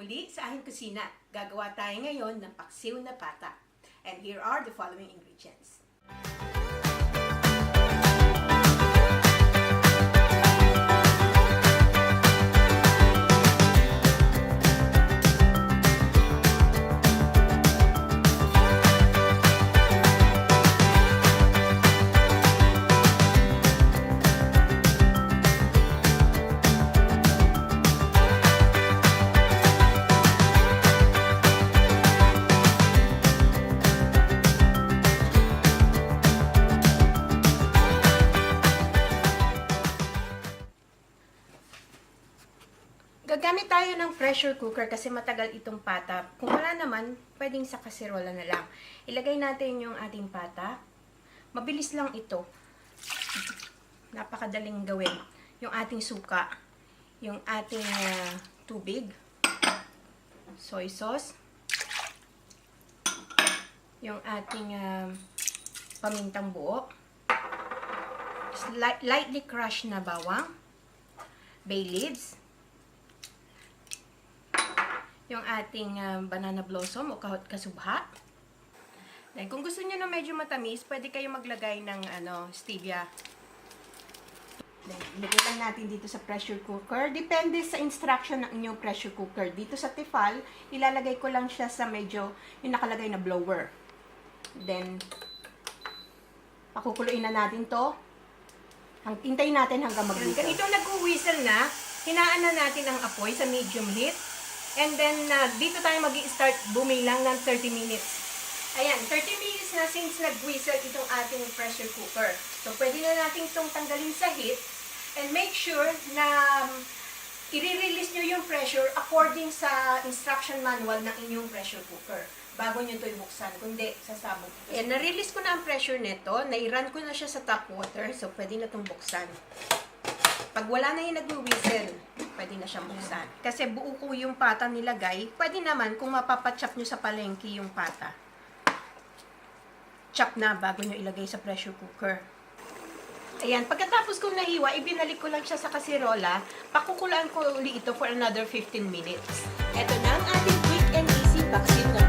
muli sa aking kusina. Gagawa tayo ngayon ng paksiw na pata. And here are the following ingredients. Gagamit tayo ng pressure cooker kasi matagal itong pata. Kung wala naman, pwedeng sa kaserola na lang. Ilagay natin yung ating pata. Mabilis lang ito. Napakadaling gawin. Yung ating suka, yung ating tubig, soy sauce, yung ating pamintang buo, lightly crushed na bawang, bay leaves, yung ating banana blossom o kasubha. Then, kung gusto niyo na medyo matamis, pwede kayo maglagay ng stevia. Then, ilagay lang natin dito sa pressure cooker. Depende sa instruction ng inyong pressure cooker. Dito sa Tefal, ilalagay ko lang siya sa medyo yung nakalagay na blower. Then, pakukuluin na natin to. Hintayin natin hanggang mag-whistle. Ganito nag-whistle na, hinaan na natin ang apoy sa medium heat. And then, dito tayo mag-i-start bumilang ng 30 minutes. Ayan, 30 minutes na since nag-whistle itong ating pressure cooker. So, pwede na natin itong tanggalin sa heat. And make sure na i-release nyo yung pressure according sa instruction manual ng inyong pressure cooker. Bago nyo ito ibuksan, kundi sasabog. Ayan, na-release ko na ang pressure nito. Na-run ko na siya sa top water. So, pwede na itong buksan. Pag wala na yung nag-whistle, pwede na siyang buksan. Kasi buo ko yung pata nilagay. Pwede naman kung mapapachop nyo sa palengke yung pata. Chop na bago nyo ilagay sa pressure cooker. Ayan, pagkatapos kong nahiwa, ibinalik ko lang siya sa kasirola. Pakukulaan ko uli ito for another 15 minutes. Ito na ang ating quick and easy paksiw na